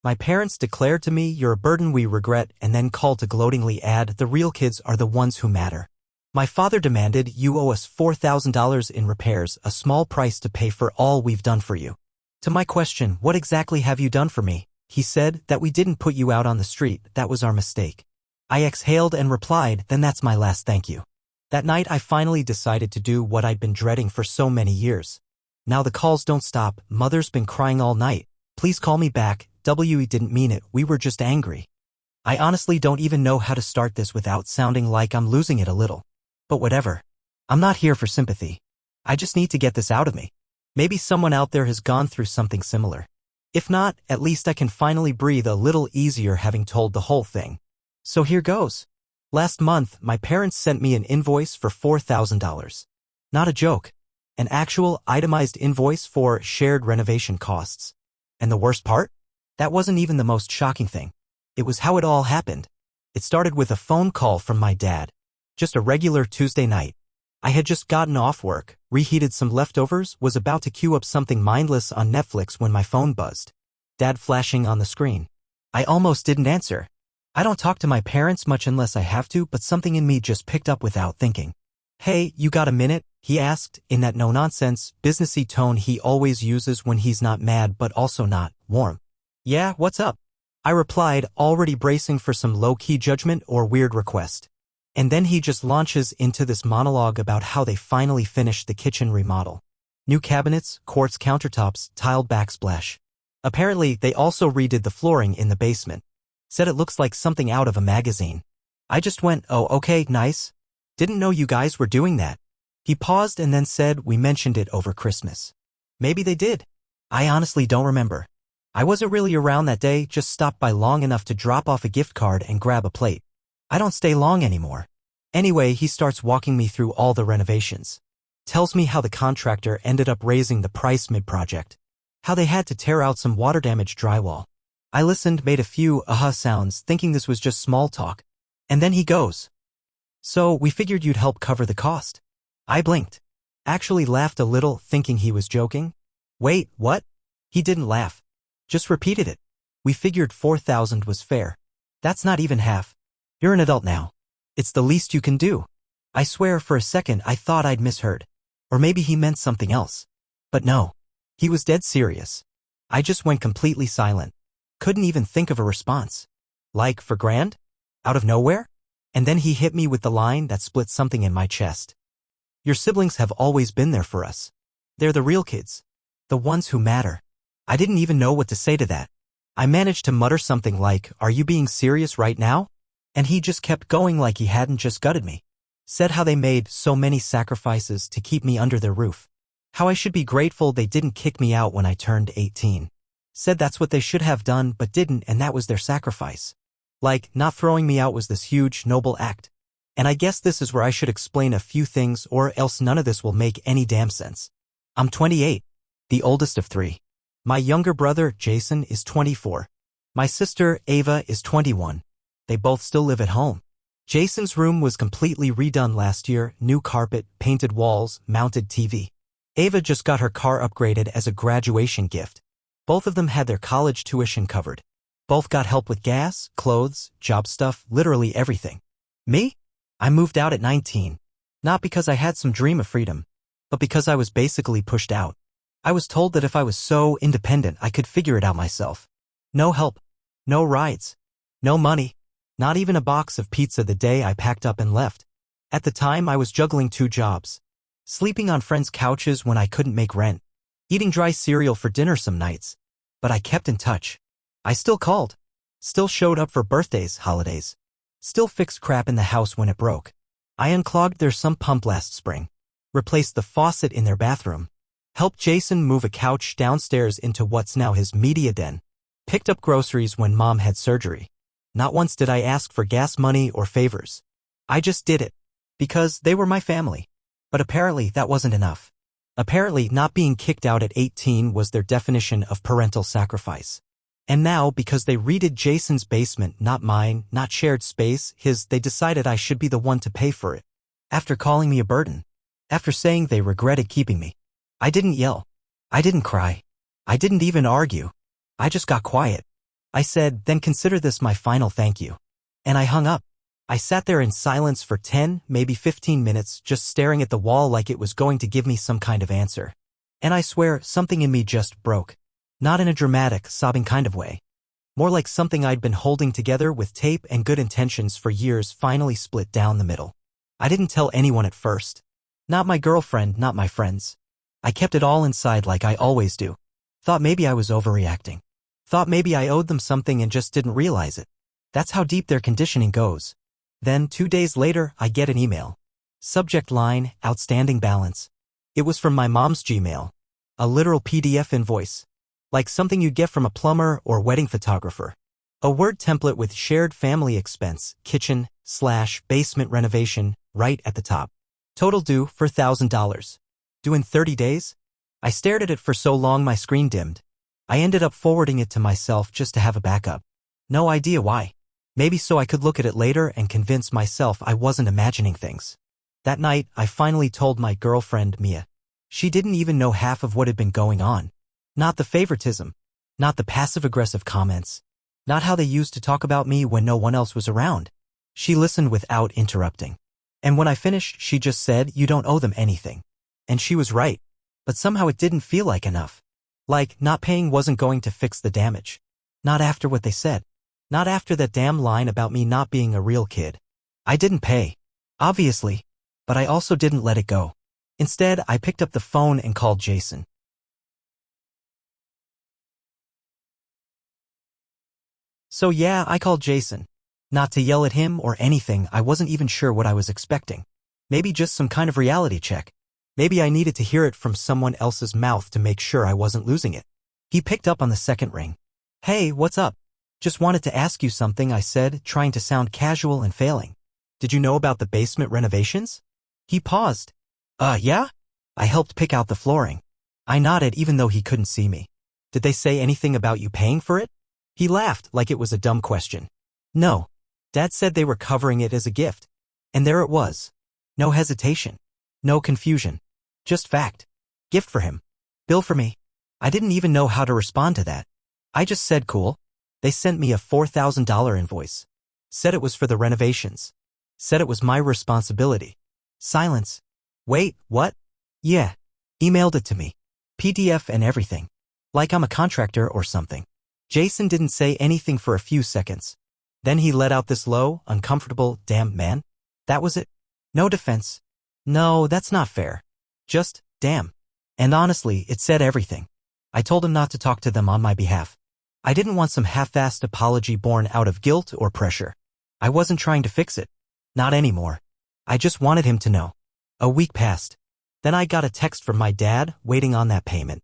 My parents declared to me, "You're a burden we regret," and then called to gloatingly add, "The real kids are the ones who matter." My father demanded, "You owe us $4,000 in repairs, a small price to pay for all we've done for you." To my question, "What exactly have you done for me?" he said, "That we didn't put you out on the street, that was our mistake." I exhaled and replied, "Then that's my last thank you." That night I finally decided to do what I'd been dreading for so many years. Now the calls don't stop, "Mother's been crying all night. Please call me back. We didn't mean it, we were just angry." I honestly don't even know how to start this without sounding like I'm losing it a little. But whatever. I'm not here for sympathy. I just need to get this out of me. Maybe someone out there has gone through something similar. If not, at least I can finally breathe a little easier having told the whole thing. So here goes. Last month, my parents sent me an invoice for $4,000. Not a joke. An actual, itemized invoice for shared renovation costs. And the worst part? That wasn't even the most shocking thing. It was how it all happened. It started with a phone call from my dad. Just a regular Tuesday night. I had just gotten off work, reheated some leftovers, was about to queue up something mindless on Netflix when my phone buzzed. Dad flashing on the screen. I almost didn't answer. I don't talk to my parents much unless I have to, but something in me just picked up without thinking. "Hey, you got a minute?" he asked, in that no-nonsense, businessy tone he always uses when he's not mad but also not warm. "Yeah, what's up?" I replied, already bracing for some low-key judgment or weird request. And then he just launches into this monologue about how they finally finished the kitchen remodel. New cabinets, quartz countertops, tiled backsplash. Apparently, they also redid the flooring in the basement. Said it looks like something out of a magazine. I just went, "Oh, okay, nice. Didn't know you guys were doing that." He paused and then said, "We mentioned it over Christmas." Maybe they did. I honestly don't remember. I wasn't really around that day, just stopped by long enough to drop off a gift card and grab a plate. I don't stay long anymore. Anyway, he starts walking me through all the renovations. Tells me how the contractor ended up raising the price mid-project. How they had to tear out some water-damaged drywall. I listened, made a few sounds, thinking this was just small talk. And then he goes, "So, we figured you'd help cover the cost." I blinked. Actually laughed a little, thinking he was joking. "Wait, what?" He didn't laugh. Just repeated it. "We figured 4,000 was fair. That's not even half. You're an adult now. It's the least you can do." I swear for a second I thought I'd misheard. Or maybe he meant something else. But no. He was dead serious. I just went completely silent. Couldn't even think of a response. Like, for grand? Out of nowhere? And then he hit me with the line that split something in my chest. "Your siblings have always been there for us. They're the real kids. The ones who matter." I didn't even know what to say to that. I managed to mutter something like, "Are you being serious right now?" And he just kept going like he hadn't just gutted me. Said how they made so many sacrifices to keep me under their roof. How I should be grateful they didn't kick me out when I turned 18. Said that's what they should have done but didn't, and that was their sacrifice. Like, not throwing me out was this huge, noble act. And I guess this is where I should explain a few things, or else none of this will make any damn sense. I'm 28, the oldest of 3. My younger brother, Jason, is 24. My sister, Ava, is 21. They both still live at home. Jason's room was completely redone last year, new carpet, painted walls, mounted TV. Ava just got her car upgraded as a graduation gift. Both of them had their college tuition covered. Both got help with gas, clothes, job stuff, literally everything. Me? I moved out at 19. Not because I had some dream of freedom, but because I was basically pushed out. I was told that if I was so independent I could figure it out myself. No help. No rides. No money. Not even a box of pizza the day I packed up and left. At the time I was juggling 2 jobs. Sleeping on friends' couches when I couldn't make rent. Eating dry cereal for dinner some nights. But I kept in touch. I still called. Still showed up for birthdays, holidays. Still fixed crap in the house when it broke. I unclogged their sump pump last spring. Replaced the faucet in their bathroom. Helped Jason move a couch downstairs into what's now his media den. Picked up groceries when Mom had surgery. Not once did I ask for gas money or favors. I just did it. Because they were my family. But apparently that wasn't enough. Apparently not being kicked out at 18 was their definition of parental sacrifice. And now, because they redid Jason's basement, not mine, not shared space, his, they decided I should be the one to pay for it. After calling me a burden. After saying they regretted keeping me. I didn't yell. I didn't cry. I didn't even argue. I just got quiet. I said, then consider this my final thank you. And I hung up. I sat there in silence for 10, maybe 15 minutes, just staring at the wall like it was going to give me some kind of answer. And I swear, something in me just broke. Not in a dramatic, sobbing kind of way. More like something I'd been holding together with tape and good intentions for years finally split down the middle. I didn't tell anyone at first. Not my girlfriend, not my friends. I kept it all inside like I always do. Thought maybe I was overreacting. Thought maybe I owed them something and just didn't realize it. That's how deep their conditioning goes. Then, 2 days later, I get an email. Subject line, outstanding balance. It was from my mom's Gmail. A literal PDF invoice. Like something you'd get from a plumber or wedding photographer. A word template with shared family expense, kitchen/basement renovation, right at the top. Total due for $1,000. Due in 30 days? I stared at it for so long my screen dimmed. I ended up forwarding it to myself just to have a backup. No idea why. Maybe so I could look at it later and convince myself I wasn't imagining things. That night, I finally told my girlfriend, Mia. She didn't even know half of what had been going on. Not the favoritism. Not the passive-aggressive comments. Not how they used to talk about me when no one else was around. She listened without interrupting. And when I finished, she just said, you don't owe them anything. And she was right. But somehow it didn't feel like enough. Like, not paying wasn't going to fix the damage. Not after what they said. Not after that damn line about me not being a real kid. I didn't pay. Obviously. But I also didn't let it go. Instead, I picked up the phone and called Jason. So yeah, I called Jason. Not to yell at him or anything, I wasn't even sure what I was expecting. Maybe just some kind of reality check. Maybe I needed to hear it from someone else's mouth to make sure I wasn't losing it. He picked up on the second ring. Hey, what's up? Just wanted to ask you something, I said, trying to sound casual and failing. Did you know about the basement renovations? He paused. Yeah? I helped pick out the flooring. I nodded even though he couldn't see me. Did they say anything about you paying for it? He laughed like it was a dumb question. No. Dad said they were covering it as a gift. And there it was. No hesitation. No confusion. Just fact. Gift for him. Bill for me. I didn't even know how to respond to that. I just said cool. They sent me a $4,000 invoice. Said it was for the renovations. Said it was my responsibility. Silence. Wait, what? Yeah. Emailed it to me. PDF and everything. Like I'm a contractor or something. Jason didn't say anything for a few seconds. Then he let out this low, uncomfortable, damn man. That was it. No defense. No, that's not fair. Just, damn. And honestly, it said everything. I told him not to talk to them on my behalf. I didn't want some half-assed apology born out of guilt or pressure. I wasn't trying to fix it. Not anymore. I just wanted him to know. A week passed. Then I got a text from my dad, waiting on that payment.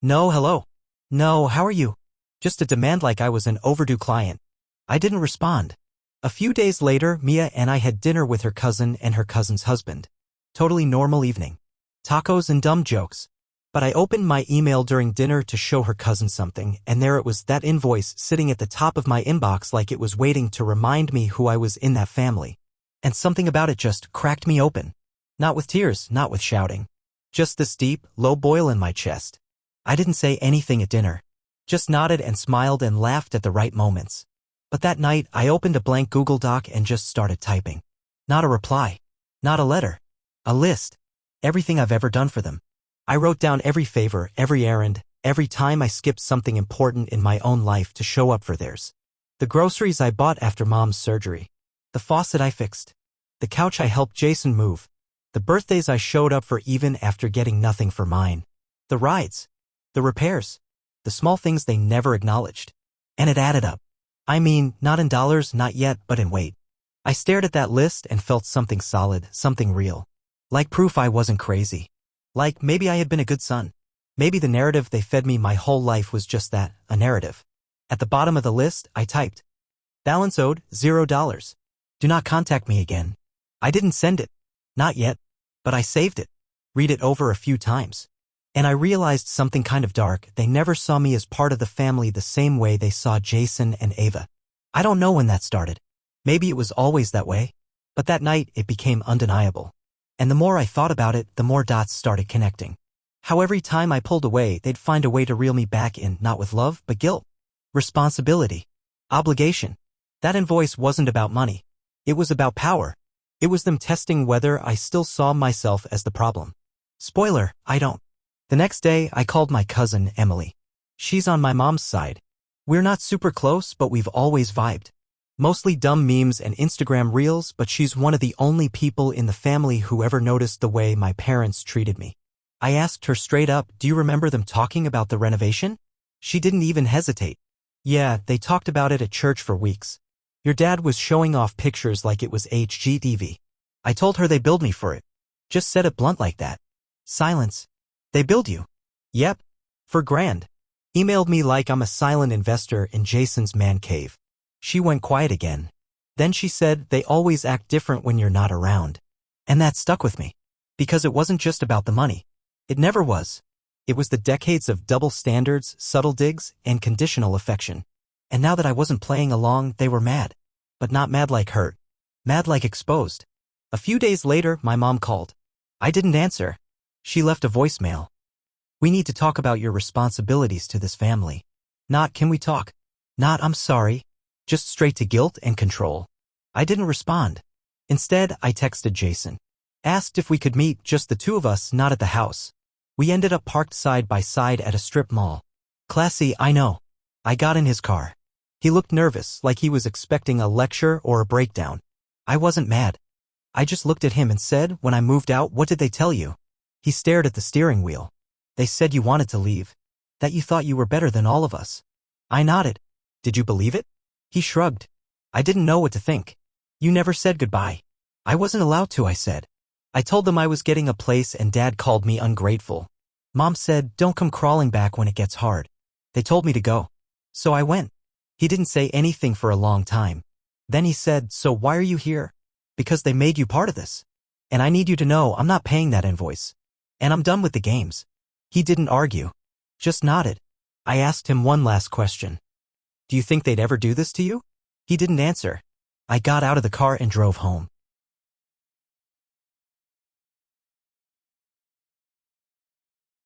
No, hello. No, how are you? Just a demand like I was an overdue client. I didn't respond. A few days later, Mia and I had dinner with her cousin and her cousin's husband. Totally normal evening. Tacos and dumb jokes. But I opened my email during dinner to show her cousin something, and there it was, that invoice sitting at the top of my inbox like it was waiting to remind me who I was in that family. And something about it just cracked me open. Not with tears, not with shouting. Just this deep, low boil in my chest. I didn't say anything at dinner. Just nodded and smiled and laughed at the right moments. But that night, I opened a blank Google Doc and just started typing. Not a reply. Not a letter. A list. Everything I've ever done for them. I wrote down every favor, every errand, every time I skipped something important in my own life to show up for theirs. The groceries I bought after Mom's surgery. The faucet I fixed. The couch I helped Jason move. The birthdays I showed up for even after getting nothing for mine. The rides. The repairs. The small things they never acknowledged. And it added up. I mean, not in dollars, not yet, but in weight. I stared at that list and felt something solid, something real. Like proof I wasn't crazy. Like maybe I had been a good son. Maybe the narrative they fed me my whole life was just that, a narrative. At the bottom of the list, I typed. Balance owed, $0. Do not contact me again. I didn't send it. Not yet. But I saved it. Read it over a few times. And I realized something kind of dark. They never saw me as part of the family the same way they saw Jason and Ava. I don't know when that started. Maybe it was always that way. But that night, it became undeniable. And the more I thought about it, the more dots started connecting. How every time I pulled away, they'd find a way to reel me back in, not with love, but guilt. Responsibility. Obligation. That invoice wasn't about money. It was about power. It was them testing whether I still saw myself as the problem. Spoiler, I don't. The next day, I called my cousin, Emily. She's on my mom's side. We're not super close, but we've always vibed. Mostly dumb memes and Instagram reels, but she's one of the only people in the family who ever noticed the way my parents treated me. I asked her straight up, do you remember them talking about the renovation? She didn't even hesitate. Yeah, they talked about it at church for weeks. Your dad was showing off pictures like it was HGTV. I told her they billed me for it. Just said it blunt like that. Silence. They billed you? Yep. For grand. Emailed me like I'm a silent investor in Jason's man cave. She went quiet again. Then she said they always act different when you're not around. And that stuck with me. Because it wasn't just about the money. It never was. It was the decades of double standards, subtle digs, and conditional affection. And now that I wasn't playing along, they were mad. But not mad like hurt. Mad like exposed. A few days later, my mom called. I didn't answer. She left a voicemail. We need to talk about your responsibilities to this family. Not, can we talk? Not, I'm sorry. Just straight to guilt and control. I didn't respond. Instead, I texted Jason. Asked if we could meet, just the two of us, not at the house. We ended up parked side by side at a strip mall. Classy, I know. I got in his car. He looked nervous, like he was expecting a lecture or a breakdown. I wasn't mad. I just looked at him and said, when I moved out, what did they tell you? He stared at the steering wheel. They said you wanted to leave. That you thought you were better than all of us. I nodded. Did you believe it? He shrugged. I didn't know what to think. You never said goodbye. I wasn't allowed to, I said. I told them I was getting a place and Dad called me ungrateful. Mom said, don't come crawling back when it gets hard. They told me to go. So I went. He didn't say anything for a long time. Then he said, so why are you here? Because they made you part of this. And I need you to know I'm not paying that invoice. And I'm done with the games. He didn't argue. Just nodded. I asked him one last question. Do you think they'd ever do this to you? He didn't answer. I got out of the car and drove home.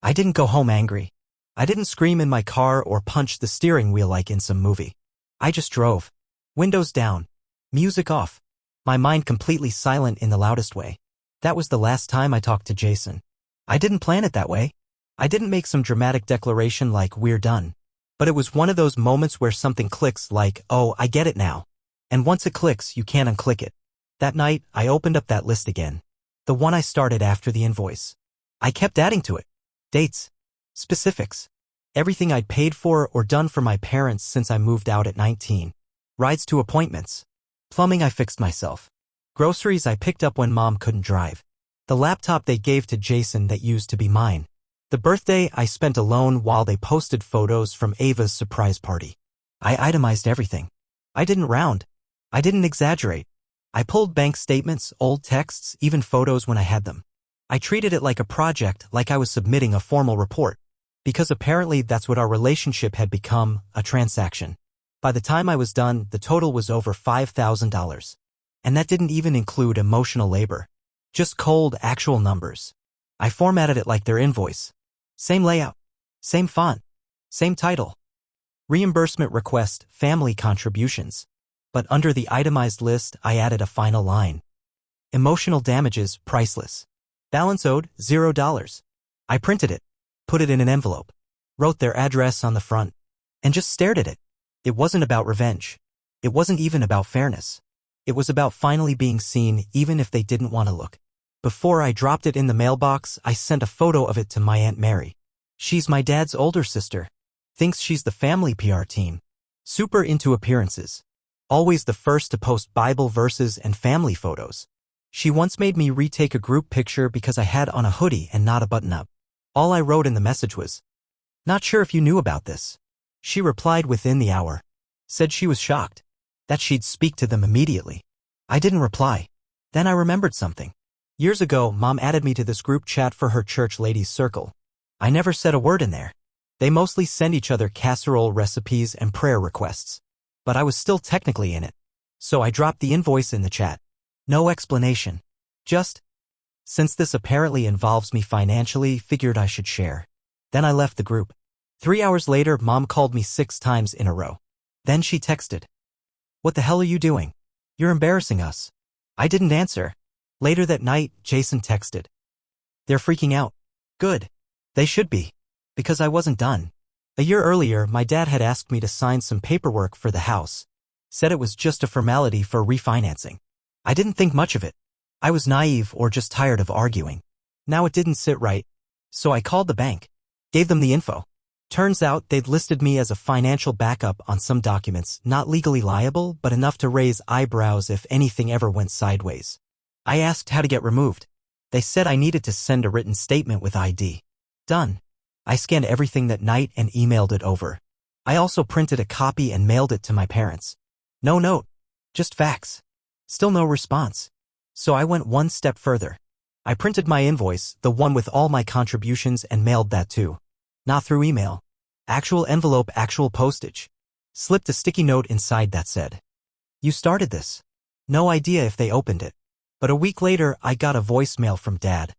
I didn't go home angry. I didn't scream in my car or punch the steering wheel like in some movie. I just drove. Windows down. Music off. My mind completely silent in the loudest way. That was the last time I talked to Jason. I didn't plan it that way. I didn't make some dramatic declaration like we're done. But it was one of those moments where something clicks like, oh, I get it now. And once it clicks, you can't unclick it. That night, I opened up that list again. The one I started after the invoice. I kept adding to it. Dates. Specifics. Everything I'd paid for or done for my parents since I moved out at 19. Rides to appointments. Plumbing I fixed myself. Groceries I picked up when Mom couldn't drive. The laptop they gave to Jason that used to be mine. The birthday I spent alone while they posted photos from Ava's surprise party. I itemized everything. I didn't round. I didn't exaggerate. I pulled bank statements, old texts, even photos when I had them. I treated it like a project, like I was submitting a formal report. Because apparently that's what our relationship had become, a transaction. By the time I was done, the total was over $5,000. And that didn't even include emotional labor. Just cold, actual numbers. I formatted it like their invoice. Same layout. Same font. Same title. Reimbursement request, family contributions. But under the itemized list, I added a final line. Emotional damages, priceless. Balance owed, $0. I printed it, put it in an envelope, wrote their address on the front, and just stared at it. It wasn't about revenge. It wasn't even about fairness. It was about finally being seen even if they didn't want to look. Before I dropped it in the mailbox, I sent a photo of it to my Aunt Mary. She's my dad's older sister. Thinks she's the family PR team. Super into appearances. Always the first to post Bible verses and family photos. She once made me retake a group picture because I had on a hoodie and not a button-up. All I wrote in the message was, "Not sure if you knew about this." She replied within the hour. Said she was shocked. That she'd speak to them immediately. I didn't reply. Then I remembered something. Years ago, Mom added me to this group chat for her church ladies' circle. I never said a word in there. They mostly send each other casserole recipes and prayer requests. But I was still technically in it. So I dropped the invoice in the chat. No explanation. Just, since this apparently involves me financially, figured I should share. Then I left the group. 3 hours later, Mom called me 6 times in a row. Then she texted, What the hell are you doing? You're embarrassing us. I didn't answer. Later that night, Jason texted. They're freaking out. Good. They should be. Because I wasn't done. A year earlier, my dad had asked me to sign some paperwork for the house. Said it was just a formality for refinancing. I didn't think much of it. I was naive or just tired of arguing. Now it didn't sit right. So I called the bank. Gave them the info. Turns out they'd listed me as a financial backup on some documents, not legally liable, but enough to raise eyebrows if anything ever went sideways. I asked how to get removed. They said I needed to send a written statement with ID. Done. I scanned everything that night and emailed it over. I also printed a copy and mailed it to my parents. No note. Just fax. Still no response. So I went one step further. I printed my invoice, the one with all my contributions, and mailed that too. Not through email. Actual envelope, actual postage. Slipped a sticky note inside that said, "You started this." No idea if they opened it. But a week later, I got a voicemail from Dad.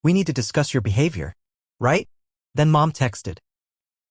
"We need to discuss your behavior. Right?" Then Mom texted.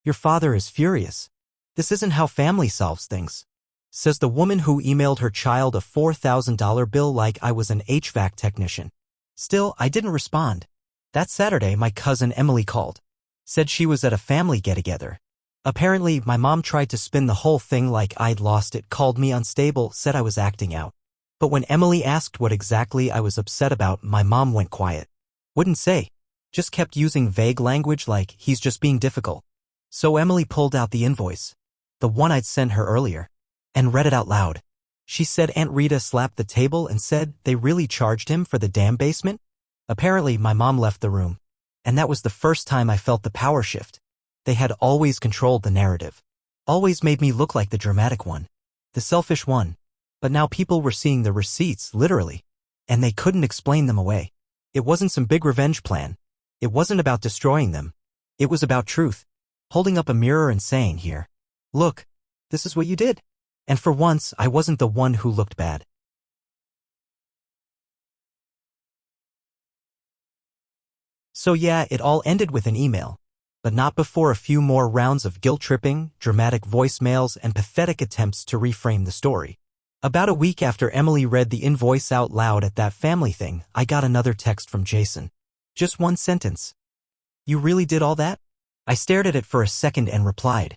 "Your father is furious. This isn't how family solves things." Says the woman who emailed her child a $4,000 bill like I was an HVAC technician. Still, I didn't respond. That Saturday, my cousin Emily called. Said she was at a family get-together. Apparently, my mom tried to spin the whole thing like I'd lost it, called me unstable, said I was acting out. But when Emily asked what exactly I was upset about, my mom went quiet. Wouldn't say. Just kept using vague language like, "He's just being difficult." So Emily pulled out the invoice, the one I'd sent her earlier, and read it out loud. She said Aunt Rita slapped the table and said they really charged him for the damn basement. Apparently, my mom left the room. And that was the first time I felt the power shift. They had always controlled the narrative. Always made me look like the dramatic one. The selfish one. But now people were seeing the receipts, literally. And they couldn't explain them away. It wasn't some big revenge plan. It wasn't about destroying them. It was about truth. Holding up a mirror and saying, "Here. Look. This is what you did." And for once, I wasn't the one who looked bad. So yeah, it all ended with an email. But not before a few more rounds of guilt-tripping, dramatic voicemails, and pathetic attempts to reframe the story. About a week after Emily read the invoice out loud at that family thing, I got another text from Jason. Just one sentence. "You really did all that?" I stared at it for a second and replied.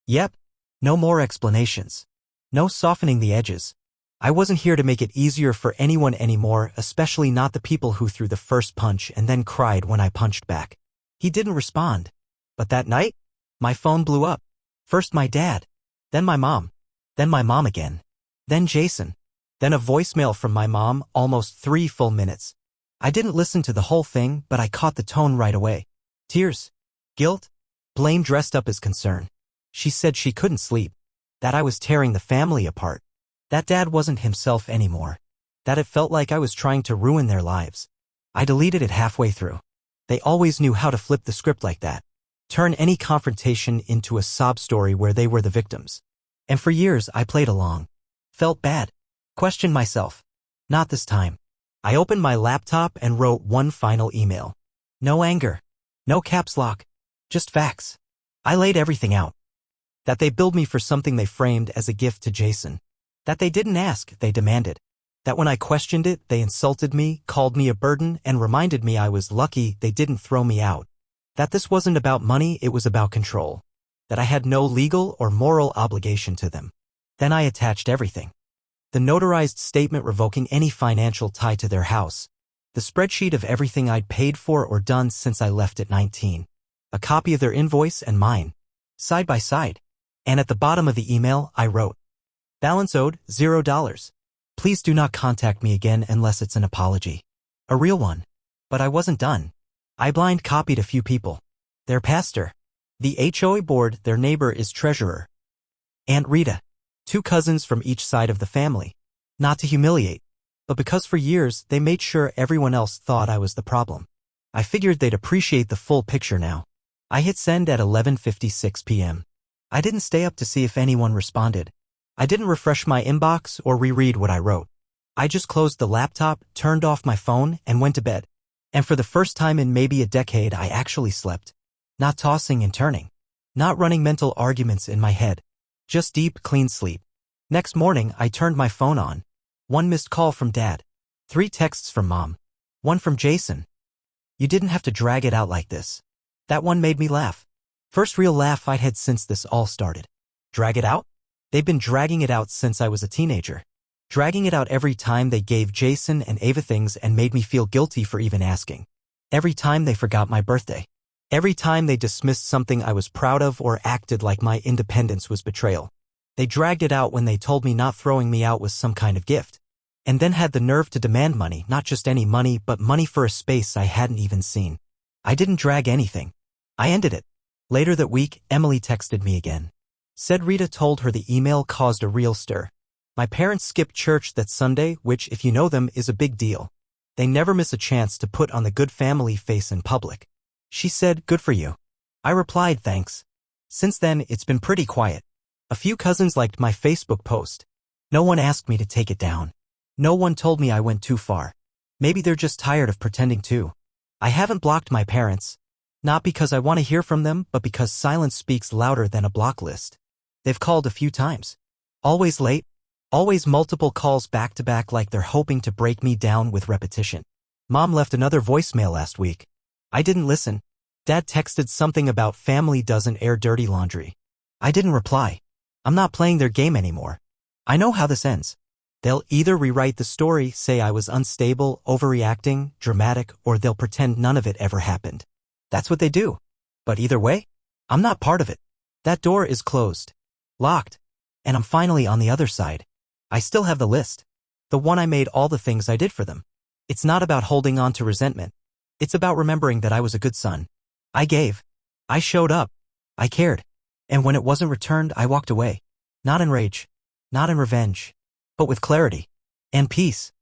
"Yep. No more explanations. No softening the edges. I wasn't here to make it easier for anyone anymore, especially not the people who threw the first punch and then cried when I punched back." He didn't respond. But that night, my phone blew up. First my dad. Then my mom. Then my mom again. Then Jason. Then a voicemail from my mom, almost 3 full minutes. I didn't listen to the whole thing, but I caught the tone right away. Tears. Guilt. Blame dressed up as concern. She said she couldn't sleep. That I was tearing the family apart. That Dad wasn't himself anymore. That it felt like I was trying to ruin their lives. I deleted it halfway through. They always knew how to flip the script like that. Turn any confrontation into a sob story where they were the victims. And for years I played along. Felt bad. Questioned myself. Not this time. I opened my laptop and wrote one final email. No anger. No caps lock. Just facts. I laid everything out. That they billed me for something they framed as a gift to Jason. That they didn't ask, they demanded. That when I questioned it, they insulted me, called me a burden, and reminded me I was lucky they didn't throw me out. That this wasn't about money, it was about control. That I had no legal or moral obligation to them. Then I attached everything. The notarized statement revoking any financial tie to their house. The spreadsheet of everything I'd paid for or done since I left at 19. A copy of their invoice and mine. Side by side. And at the bottom of the email, I wrote, "Balance owed, $0. Please do not contact me again unless it's an apology." A real one. But I wasn't done. I blind copied a few people. Their pastor. The HOA board, their neighbor is treasurer. Aunt Rita. 2 cousins from each side of the family. Not to humiliate, but because for years they made sure everyone else thought I was the problem. I figured they'd appreciate the full picture now. I hit send at 11:56 p.m. I didn't stay up to see if anyone responded. I didn't refresh my inbox or reread what I wrote. I just closed the laptop, turned off my phone, and went to bed. And for the first time in maybe a decade, I actually slept. Not tossing and turning. Not running mental arguments in my head. Just deep, clean sleep. Next morning, I turned my phone on. 1 missed call from Dad. 3 texts from Mom. 1 from Jason. You didn't have to drag it out like this. That one made me laugh. First real laugh I'd had since this all started. Drag it out? They've been dragging it out since I was a teenager. Dragging it out every time they gave Jason and Ava things and made me feel guilty for even asking. Every time they forgot my birthday. Every time they dismissed something I was proud of or acted like my independence was betrayal. They dragged it out when they told me not throwing me out was some kind of gift. And then had the nerve to demand money, not just any money, but money for a space I hadn't even seen. I didn't drag anything. I ended it. Later that week, Emily texted me again. Said Rita told her the email caused a real stir. My parents skipped church that Sunday, which, if you know them, is a big deal. They never miss a chance to put on the good family face in public. She said, good for you. I replied, thanks. Since then, it's been pretty quiet. A few cousins liked my Facebook post. No one asked me to take it down. No one told me I went too far. Maybe they're just tired of pretending too. I haven't blocked my parents. Not because I want to hear from them, but because silence speaks louder than a block list. They've called a few times. Always late. Always multiple calls back to back like they're hoping to break me down with repetition. Mom left another voicemail last week. I didn't listen. Dad texted something about family doesn't air dirty laundry. I didn't reply. I'm not playing their game anymore. I know how this ends. They'll either rewrite the story, say I was unstable, overreacting, dramatic, or they'll pretend none of it ever happened. That's what they do. But either way, I'm not part of it. That door is closed. Locked. And I'm finally on the other side. I still have the list. The one I made all the things I did for them. It's not about holding on to resentment. It's about remembering that I was a good son. I gave. I showed up. I cared. And when it wasn't returned, I walked away. Not in rage. Not in revenge. But with clarity. And peace.